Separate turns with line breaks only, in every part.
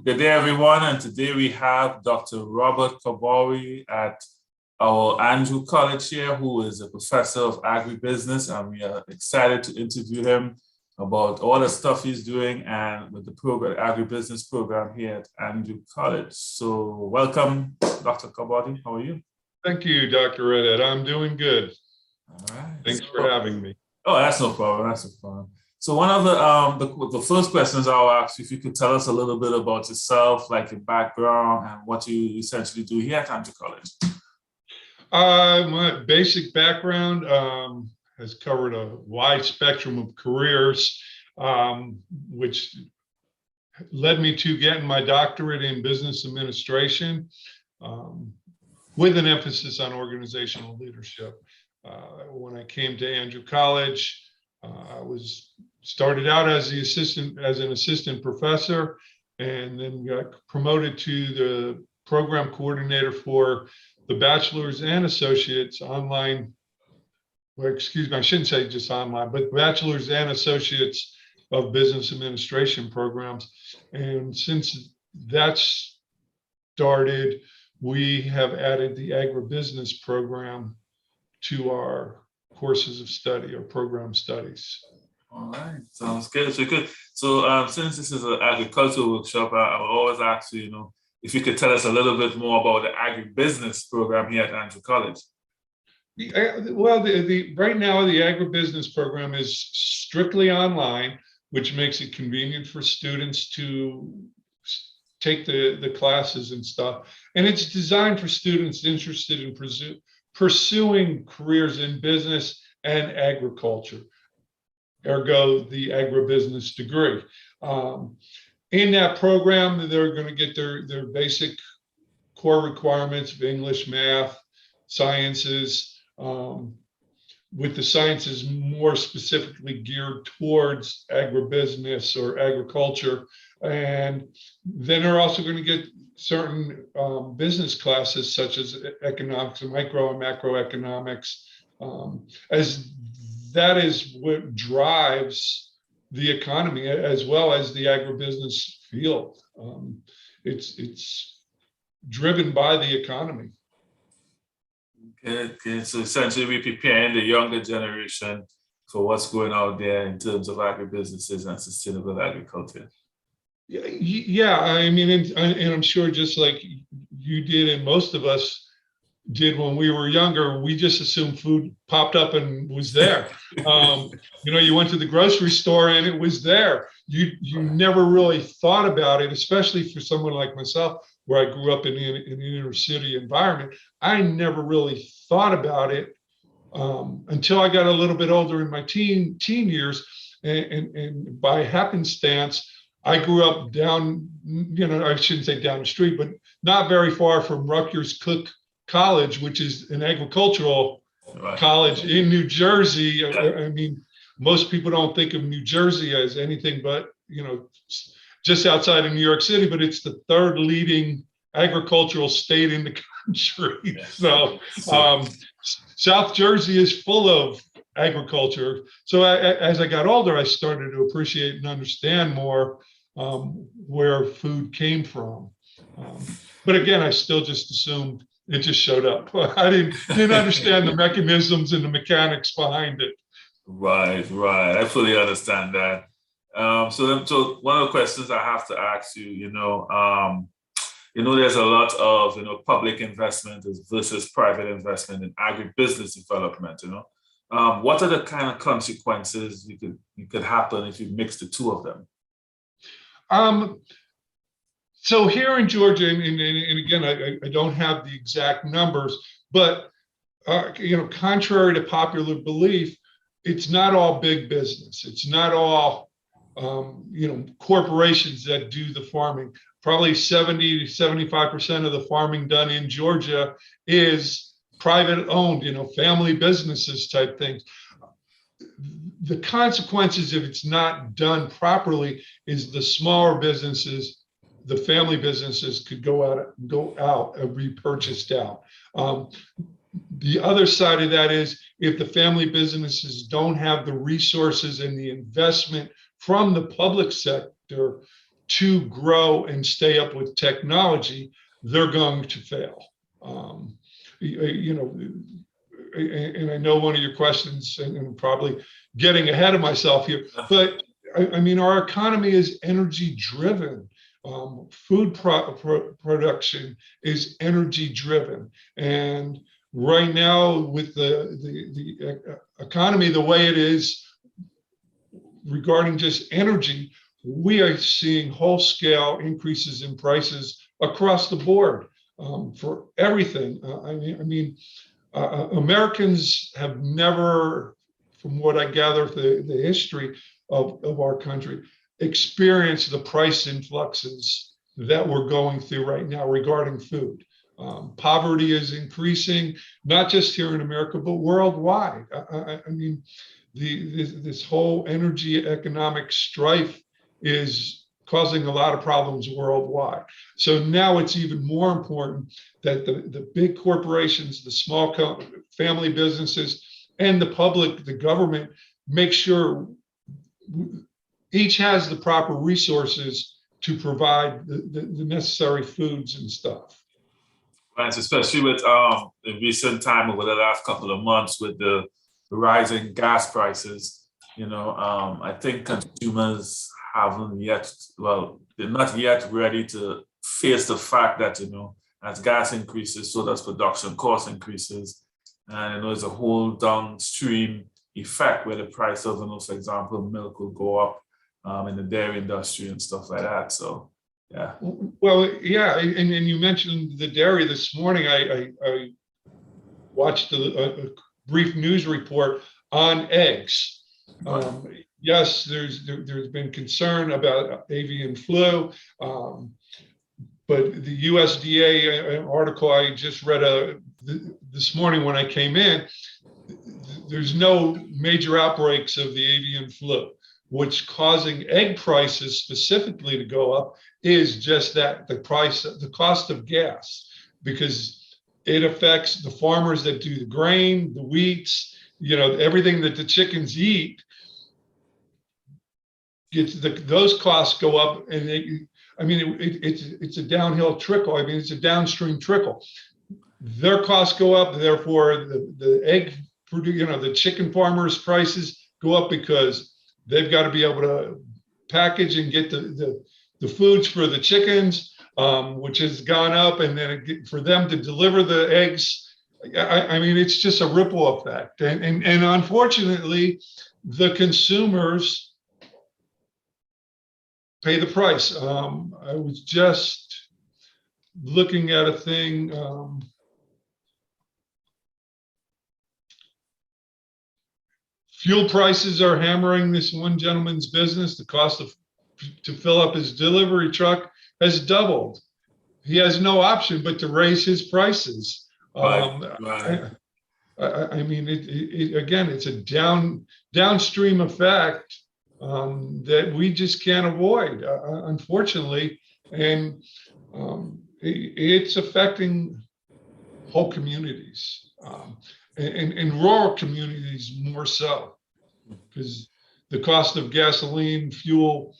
Good day, everyone. And today we have Dr. Robert Kortbawi at our Andrew College here, who is a professor of agribusiness. And we are excited to interview him about all the stuff he's doing and with the program, agribusiness program here at Andrew College. So welcome, Dr. Kortbawi. How are you?
Thank you, Dr. Redhead. I'm doing good.
All right.
Thanks for having me.
Oh, that's no problem. That's no problem. So one of the first questions I'll ask you, if you could tell us a little bit about yourself, like your background and what you essentially do here at Andrew College.
My basic background has covered a wide spectrum of careers, which led me to getting my doctorate in business administration, with an emphasis on organizational leadership. When I came to Andrew College, I started out as an assistant professor, and then got promoted to the program coordinator for the bachelor's and associates online. Well, excuse me, I shouldn't say just online, but bachelor's and associates of business administration programs. And since that started, we have added the agribusiness program to our courses of study or program studies.
All right, sounds good. So since this is an agricultural workshop, I will always ask you, if you could tell us a little bit more about the agribusiness program here at Andrew College.
Well, right now the agribusiness program is strictly online, which makes it convenient for students to take the classes and stuff. And it's designed for students interested in pursuing careers in business and agriculture, ergo the agribusiness degree. In that program, they're going to get their basic core requirements of English, math, sciences, with the sciences more specifically geared towards agribusiness or agriculture. And then they're also going to get certain business classes such as economics and micro and macroeconomics, as that is what drives the economy as well as the agribusiness field. It's driven by the economy.
Okay. So essentially we're preparing the younger generation for what's going out there in terms of agribusinesses and sustainable agriculture.
Yeah, I mean, and I'm sure just like you did and most of us did when we were younger, we just assumed food popped up and was there. You went to the grocery store and it was there. You never really thought about it, especially for someone like myself, where I grew up in an inner city environment. I never really thought about it until I got a little bit older in my teen years, and by happenstance, I grew up down, I shouldn't say down the street, but not very far from Rutgers Cook College, which is an agricultural college in New Jersey. I mean, most people don't think of New Jersey as anything but, just outside of New York City, but it's the third leading agricultural state in the country. So South Jersey is full of agriculture. So as I got older, I started to appreciate and understand more where food came from. But again, I still just assumed it just showed up. I didn't understand the mechanisms and the mechanics behind it.
Right. I fully understand that. So one of the questions I have to ask you, there's a lot of, public investment versus private investment in agribusiness development, what are the kind of consequences you could happen if you mix the two of them?
So here in Georgia, and again, I don't have the exact numbers, but contrary to popular belief, it's not all big business. It's not all corporations that do the farming. Probably 70 to 75% of the farming done in Georgia is private owned, family businesses type things. The consequences if it's not done properly is the smaller businesses, the family businesses could go out and be purchased out. The other side of that is if the family businesses don't have the resources and the investment from the public sector to grow and stay up with technology, they're going to fail. And I know one of your questions, and I'm probably getting ahead of myself here, but I mean, our economy is energy driven. Food production is energy driven. And right now, with the economy the way it is regarding just energy, we are seeing whole scale increases in prices across the board for everything. Americans have never, from what I gather, the history of our country, experienced the price influxes that we're going through right now regarding food. Poverty is increasing, not just here in America, but worldwide. This whole energy economic strife is causing a lot of problems worldwide. So now it's even more important that the big corporations, the small family businesses, and the public, the government, make sure each has the proper resources to provide the necessary foods and stuff.
Right, especially with the recent time over the last couple of months with the rising gas prices, I think consumers haven't yet, they're not yet ready to face the fact that, as gas increases, so does production cost increases. And there's a whole downstream effect where the price of, for example, milk will go up in the dairy industry and stuff like that. So, yeah.
Well, yeah, and you mentioned the dairy this morning. I watched a brief news report on eggs. Yes, there's been concern about avian flu, but the USDA article I just read this morning when I came in, there's no major outbreaks of the avian flu. What's causing egg prices specifically to go up is just that the cost of gas, because it affects the farmers that do the grain, the wheats, everything that the chickens eat. Those costs go up, and it's a downhill trickle. It's a downstream trickle. Their costs go up, therefore the egg, the chicken farmers' prices go up because they've got to be able to package and get the foods for the chickens, which has gone up, and then for them to deliver the eggs. It's just a ripple effect, and unfortunately, the consumers pay the price. I was just looking at a thing. Fuel prices are hammering this one gentleman's business. The cost to fill up his delivery truck has doubled. He has no option but to raise his prices. Right. Again, it's a downstream effect that we just can't avoid, unfortunately, and it's affecting whole communities, and rural communities more so, because the cost of gasoline fuel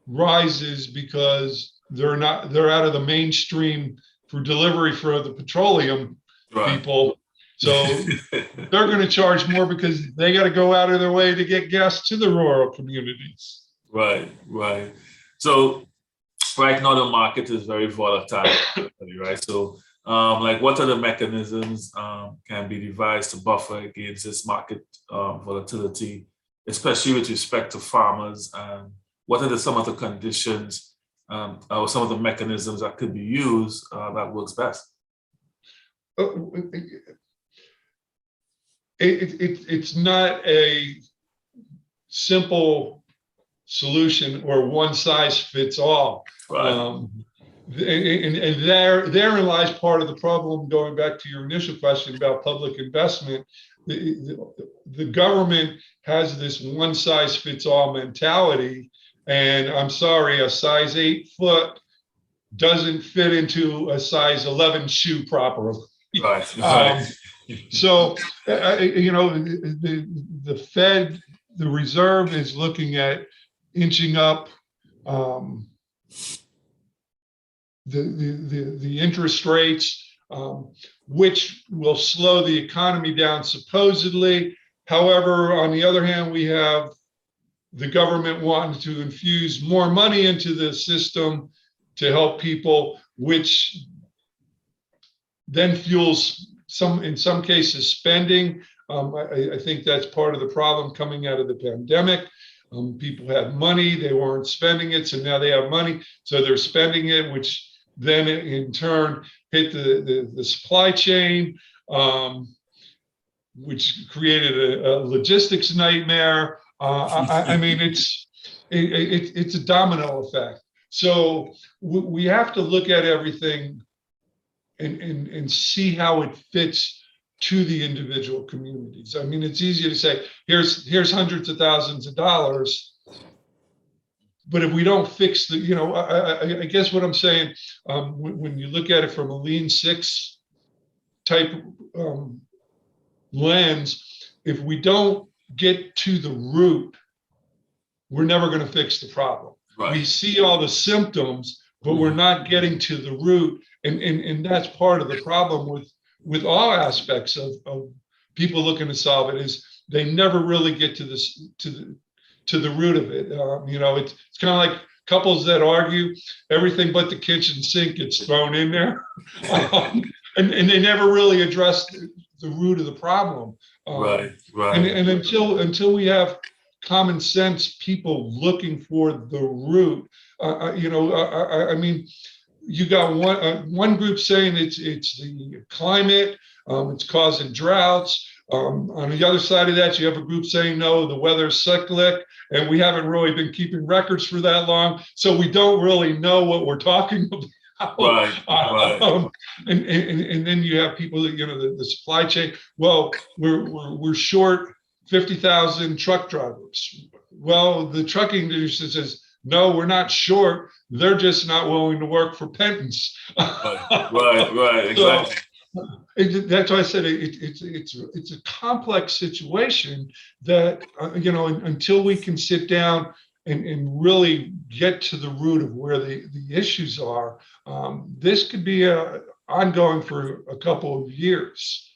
rises because they're out of the mainstream for delivery for the petroleum people. So they're going to charge more because they got to go out of their way to get gas to the rural communities.
Right. So right now the market is very volatile, right? So what other mechanisms can be devised to buffer against this market volatility, especially with respect to farmers? And what are some of the conditions or some of the mechanisms that could be used that works best?
It's not a simple solution or one size fits all. Right. And therein lies part of the problem, going back to your initial question about public investment. The government has this one size fits all mentality. And I'm sorry, a size 8 foot doesn't fit into a size 11 shoe properly. Right. So, the Fed, the Reserve, is looking at inching up the interest rates, which will slow the economy down supposedly. However, on the other hand, we have the government wanting to infuse more money into the system to help people, which then fuels in some cases, spending. I think that's part of the problem coming out of the pandemic. People had money, they weren't spending it, so now they have money, so they're spending it, which then in turn hit the supply chain, which created a logistics nightmare. I mean, it's a domino effect. So we have to look at everything and see how it fits to the individual communities. I mean, it's easy to say, here's hundreds of thousands of dollars, but if we don't fix the, I guess what I'm saying, when you look at it from a Lean Six type lens, if we don't get to the root, we're never going to fix the problem. Right. We see all the symptoms, but we're not getting to the root, and that's part of the problem with all aspects of people looking to solve it, is they never really get to the root of it. It's kind of like couples that argue, everything but the kitchen sink gets thrown in there, and they never really address the root of the problem.
Right.
And until we have common sense people looking for the root, I mean, you got one group saying it's the climate, it's causing droughts. On the other side of that, you have a group saying, no, the weather's cyclic, and we haven't really been keeping records for that long, so we don't really know what we're talking about.
Right.
And then you have people that, the supply chain. Well, we're short 50,000 truck drivers. Well, the trucking industry says, no, we're not short. They're just not willing to work for pittance.
Right, exactly.
So that's why I said it's a complex situation that until we can sit down and really get to the root of where the issues are, this could be ongoing for a couple of years.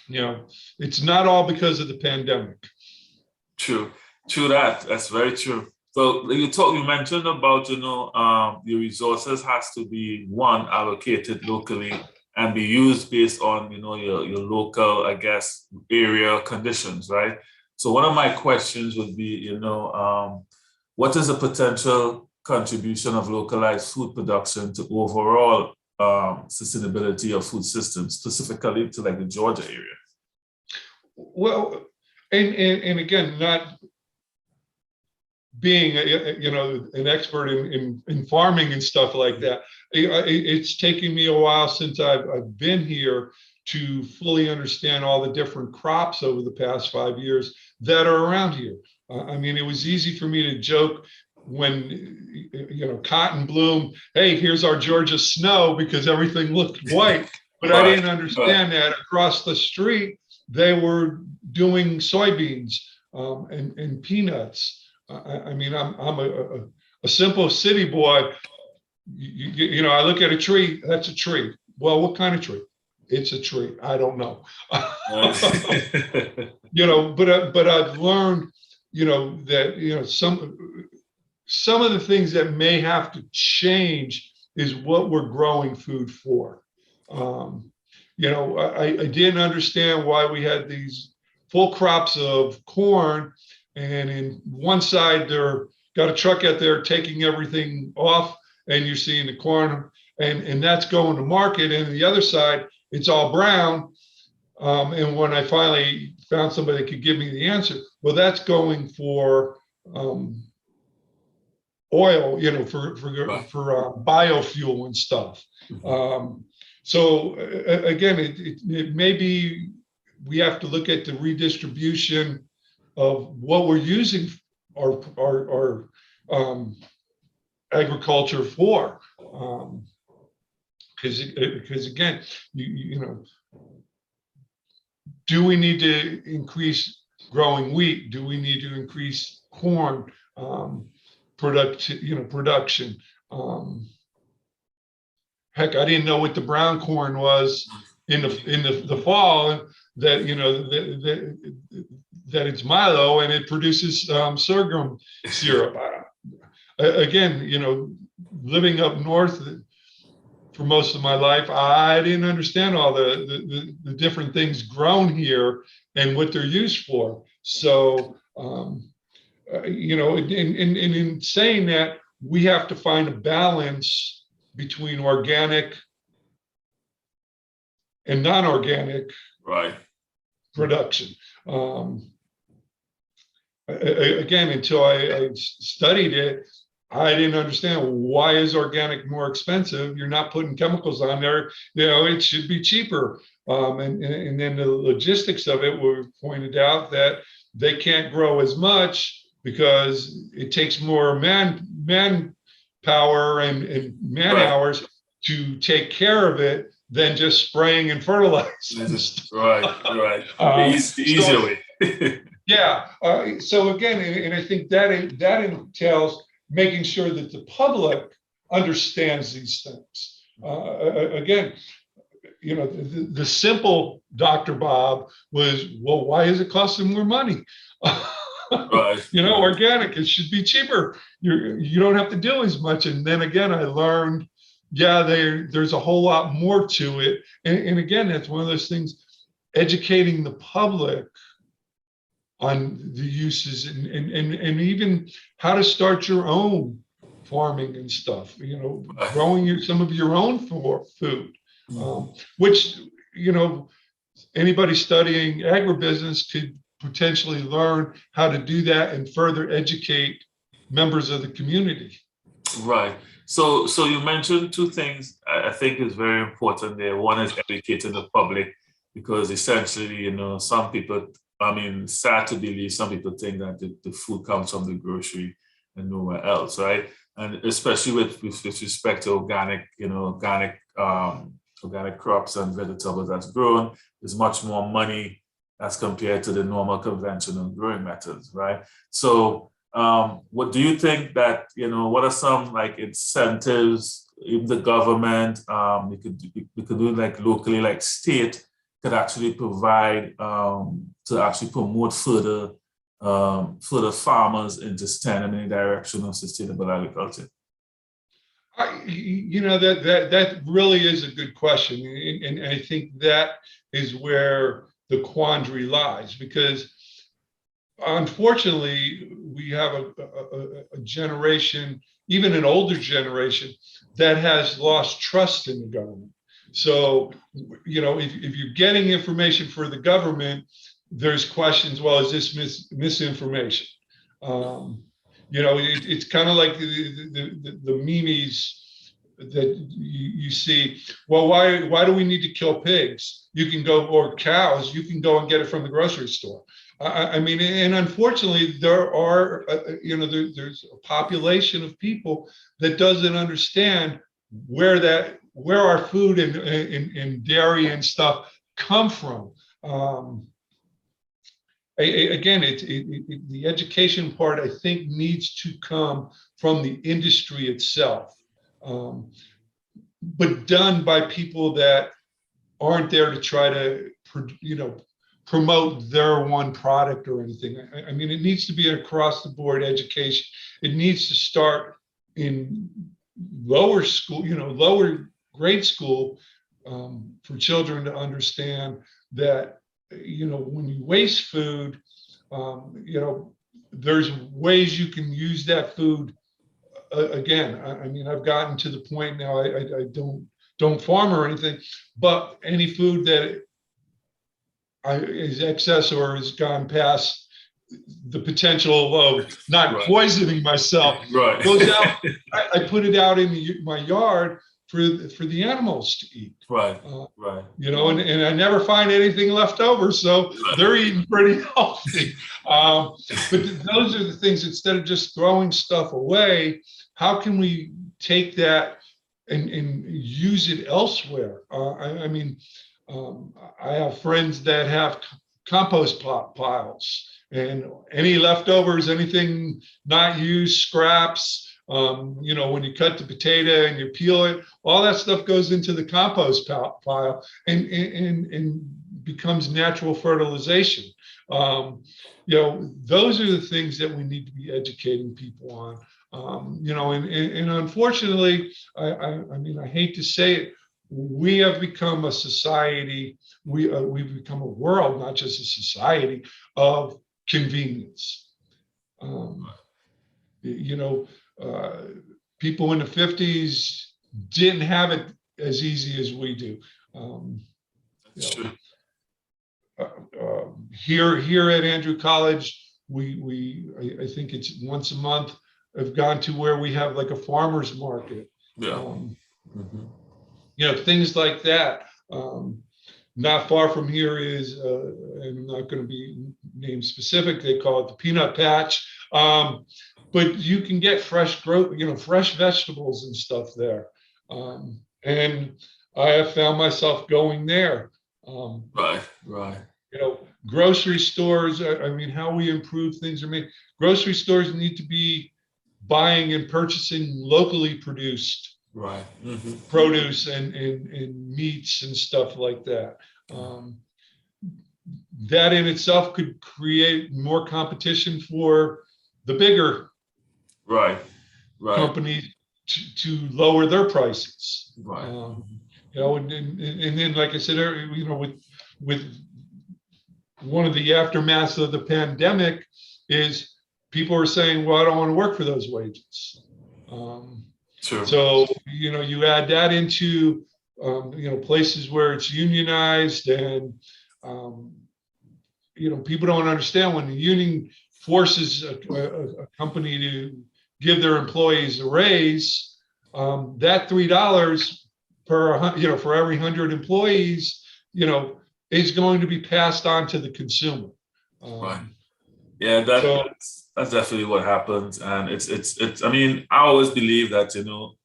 It's not all because of the pandemic.
True. That's very true. So you mentioned about, the resources has to be allocated locally and be used based on, your local, I guess, area conditions, right? So one of my questions would be, what is the potential contribution of localized food production to overall sustainability of food systems, specifically to like the Georgia area?
Well, and again, not being an expert in farming and stuff like that, it's taken me a while since I've been here to fully understand all the different crops over the past 5 years that are around here. I mean, it was easy for me to joke when cotton bloomed, hey, here's our Georgia snow, because everything looked white, but I didn't understand that across the street they were doing soybeans and peanuts. I mean, I'm a simple city boy. I look at a tree, that's a tree. Well, what kind of tree? It's a tree. I don't know. But I've learned, that, some of the things that may have to change is what we're growing food for. I didn't understand why we had these full crops of corn, and in one side they're got a truck out there taking everything off, and you're seeing the corn, and that's going to market, and the other side it's all brown. And when I finally found somebody that could give me the answer, well, that's going for oil, for biofuel and stuff. So again, it may be we have to look at the redistribution of what we're using our agriculture for, because again, do we need to increase growing wheat? Do we need to increase corn? production. Heck, I didn't know what the brown corn was in the fall. That that it's milo and it produces sorghum syrup. Again, living up north for most of my life, I didn't understand all the different things grown here and what they're used for. So, in saying that, we have to find a balance between organic and non-organic production. Again, until I studied it, I didn't understand, why is organic more expensive? You're not putting chemicals on there. It should be cheaper. And then the logistics of it were pointed out that they can't grow as much because it takes more manpower and man hours to take care of it than just spraying and fertilizing.
Right. The easier way.
Yeah. So again, and I think that entails making sure that the public understands these things. Again, the simple, Dr. Bob, was, well, why is it costing more money? Organic, it should be cheaper. You don't have to do as much. And then again, I learned, there's a whole lot more to it. And again, that's one of those things, educating the public on the uses and even how to start your own farming and stuff, growing some of your own food, which, anybody studying agribusiness could potentially learn how to do that and further educate members of the community.
Right. So you mentioned two things I think is very important there. One is educating the public, because essentially, some people, sad to believe, some people think that the food comes from the grocery and nowhere else, right? And especially with respect to organic crops and vegetables that's grown, there's much more money as compared to the normal conventional growing methods, right? So what do you think that, what are some incentives, if the government, we could do locally, state could actually provide to actually promote further farmers into standing in the direction of sustainable agriculture?
That really is a good question, and I think that is where the quandary lies, because unfortunately we have a generation, even an older generation, that has lost trust in the government. So, if you're getting information for the government, there's questions, well, is this misinformation? It's kind of like the memes that you see. Well, why do we need to kill pigs? You can go, or cows, you can go and get it from the grocery store. And unfortunately, there are, there's a population of people that doesn't understand where our food and dairy and stuff come from. Again, the education part, I think, needs to come from the industry itself, but done by people that aren't there to try to, promote their one product or anything. It needs to be an across the board education. It needs to start in lower school, lower grade school, for children to understand that, when you waste food, there's ways you can use that food again. I've gotten to the point now, I don't farm or anything, but any food that is excess or has gone past the potential of not poisoning myself goes out. I put it out in my yard for the animals to eat. Right. And I never find anything left over, so they're eating pretty healthy. But those are the things, instead of just throwing stuff away, how can we take that and use it elsewhere? I have friends that have compost piles, And any leftovers, anything not used, scraps, when you cut the potato and you peel it, all that stuff goes into the compost pile and becomes natural fertilization. Those are the things that we need to be educating people on. And unfortunately, I hate to say it, we have become a society, we've become a world, not just a society, of convenience. People in the 50s didn't have it as easy as we do. Here at Andrew College, I think it's once a month, have gone to where we have like a farmer's market. Things like that. Not far from here is, and I'm not going to be name specific, they call it the peanut patch. But you can get fresh fresh vegetables and stuff there. And I have found myself going there.
Right.
Grocery stores, how we improve things. Grocery stores need to be buying and purchasing locally produced produce and meats and stuff like that. That in itself could create more competition for the bigger companies to lower their prices. And then, like I said, with one of the aftermaths of the pandemic is people are saying, well, I don't want to work for those wages. So, you add that into, places where it's unionized and, people don't understand when the union forces a company to give their employees a raise, that $3 for every 100 employees, is going to be passed on to the consumer.
Yeah, that's definitely what happens. And I always believe that,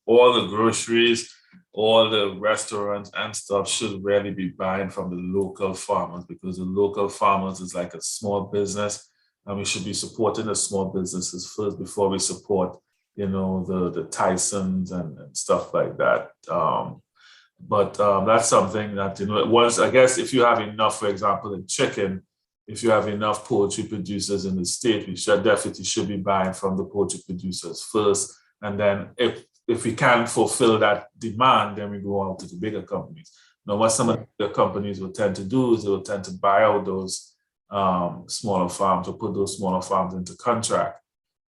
all the groceries, all the restaurants and stuff should really be buying from the local farmers, because the local farmers is like a small business, and we should be supporting the small businesses first before we support, the Tysons and stuff like that. But that's something that, once, I guess, if you have enough, for example, in chicken, if you have enough poultry producers in the state, we definitely should be buying from the poultry producers first. And then if we can't fulfill that demand, then we go out to the bigger companies. Now, what some of the companies will tend to do is they will tend to buy out those smaller farms, or put those smaller farms into contract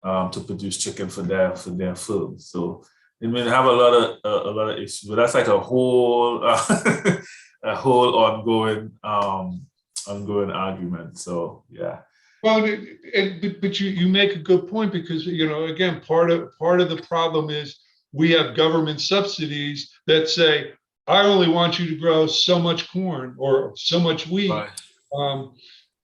to produce chicken for their firms. So they may have a lot of issues, but that's like a whole a whole ongoing argument. So yeah.
Well, but you make a good point, because again, part of the problem is we have government subsidies that say, I only want you to grow so much corn or so much wheat,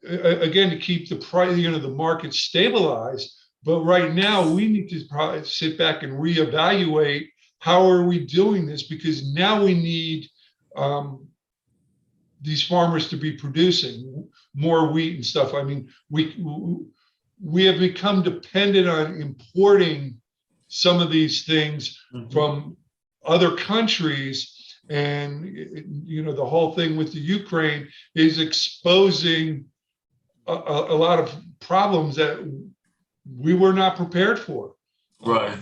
again, to keep the price, the market stabilized. But right now, we need to probably sit back and reevaluate, how are we doing this? Because now we need these farmers to be producing more wheat and stuff. We have become dependent on importing some of these things from other countries. And, the whole thing with the Ukraine is exposing a lot of problems that we were not prepared for.
Right.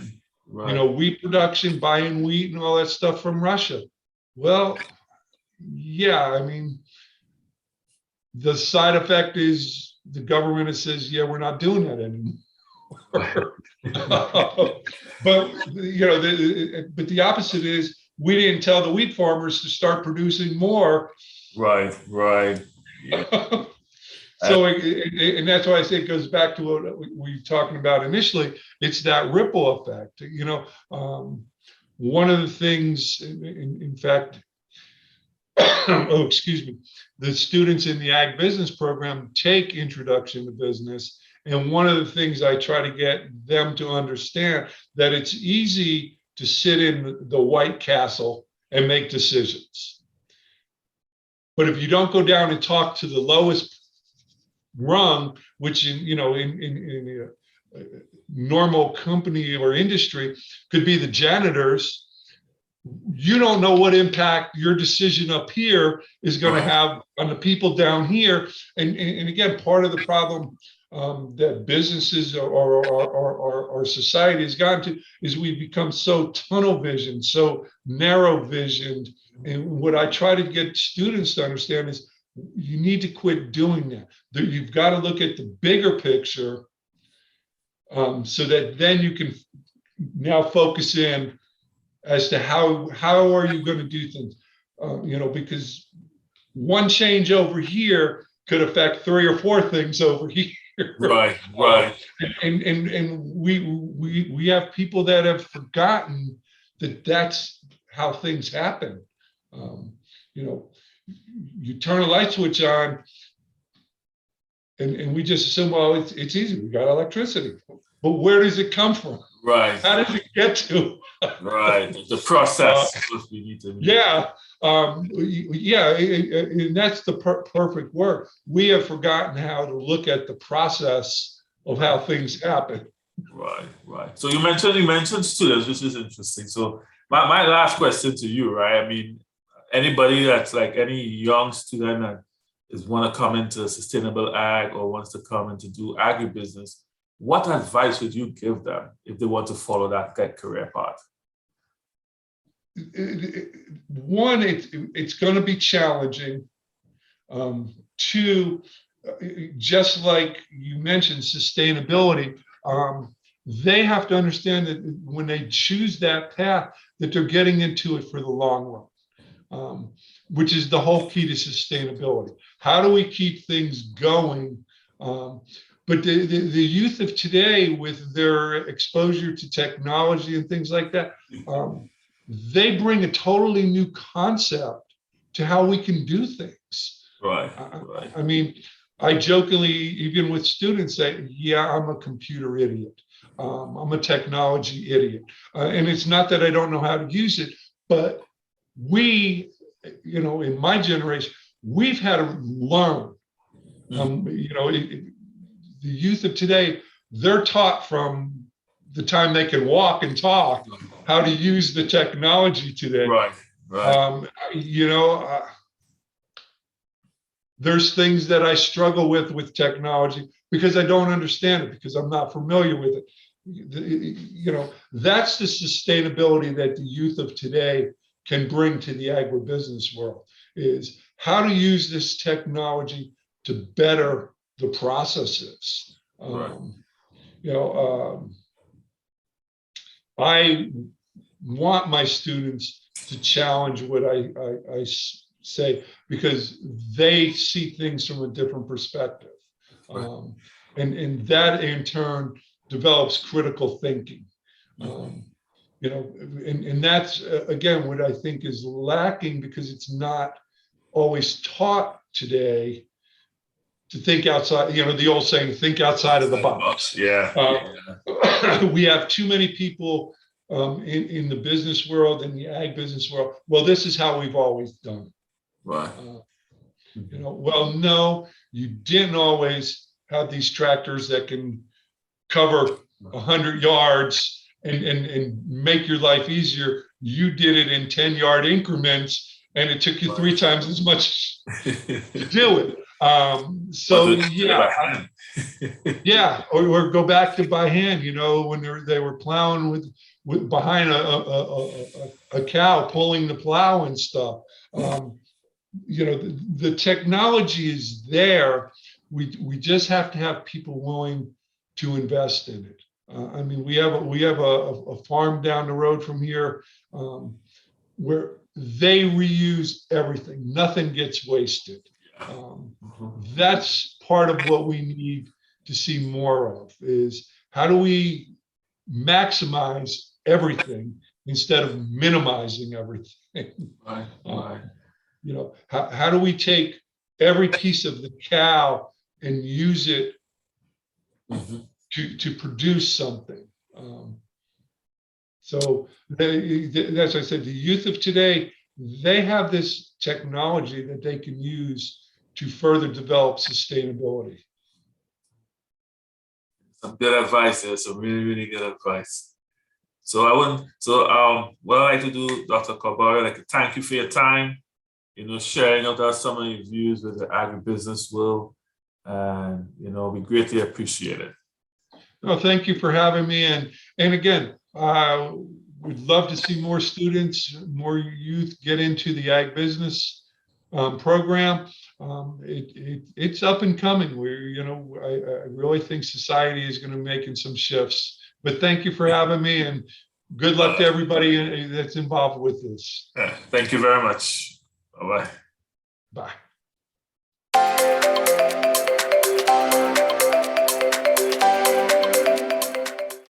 Wheat production, buying wheat and all that stuff from Russia. Well, yeah, the side effect is the government says, yeah, we're not doing that anymore. But the opposite is, we didn't tell the wheat farmers to start producing more.
Right. Yeah.
So, and that's why I say it goes back to what we were talking about initially. It's that ripple effect. One of the things, in fact, the students in the ag business program take Introduction to Business. And one of the things I try to get them to understand, that it's easy to sit in the White Castle and make decisions. But if you don't go down and talk to the lowest rung, which in a normal company or industry could be the janitors. You don't know what impact your decision up here is going to have on the people down here. And again, part of the problem that businesses or our society has gotten to is we've become so tunnel visioned, so narrow visioned. And what I try to get students to understand is you need to quit doing that. You've got to look at the bigger picture so that then you can now focus in as to how are you going to do things, because one change over here could affect 3 or 4 things over here.
Right.
And we have people that have forgotten that that's how things happen. You turn a light switch on, and we just assume, well, it's easy. We got electricity, but where does it come from?
Right.
How does it get to?
Right. The process. We need to.
Yeah. And that's the perfect word. We have forgotten how to look at the process of how things happen.
Right. So you mentioned students, which is interesting. So my last question to you, right? I mean, anybody that's like any young student that is want to come into sustainable ag or wants to come in to do agribusiness, what advice would you give them if they want to follow that career path?
One, it's going to be challenging. 2, just like you mentioned, sustainability. They have to understand that when they choose that path, that they're getting into it for the long run, which is the whole key to sustainability. How do we keep things going? But the youth of today, with their exposure to technology and things like that, they bring a totally new concept to how we can do things.
Right.
I mean, I jokingly, even with students, say, yeah, I'm a computer idiot. I'm a technology idiot. And it's not that I don't know how to use it, but we, in my generation, we've had to learn. The youth of today, they're taught from the time they can walk and talk how to use the technology today.
Right.
There's things that I struggle with technology because I don't understand it, because I'm not familiar with it. That's the sustainability that the youth of today can bring to the agribusiness world, is how to use this technology to better the processes. I want my students to challenge what I say, because they see things from a different perspective. And that in turn develops critical thinking. And that's, again, what I think is lacking, because it's not always taught today to think outside, the old saying, think outside of the box. We have too many people in the business world, in the ag business world. Well, this is how we've always done it.
Right.
Well, no, you didn't always have these tractors that can cover 100 yards and make your life easier. You did it in 10-yard increments, and it took you 3 times as much to do it. Or go back to by hand. When they were plowing with behind a cow, pulling the plow and stuff. The technology is there. We just have to have people willing to invest in it. We have a farm down the road from here where they reuse everything. Nothing gets wasted. That's part of what we need to see more of, is how do we maximize everything instead of minimizing everything. How do we take every piece of the cow and use it to produce something. So as I said, the youth of today, they have this technology that they can use to further develop sustainability.
Some good advice there, some really, really good advice. So what I like to do, Dr. Kortbawi, I'd like to thank you for your time, sharing with us some of your views with the agribusiness world. And, we greatly appreciate it.
No, thank you for having me. And again, we'd love to see more students, more youth get into the ag business program. It's up and coming. I really think society is going to making some shifts. But thank you for having me, and good luck to everybody that's involved with this.
Thank you very much. Bye-bye.
Bye.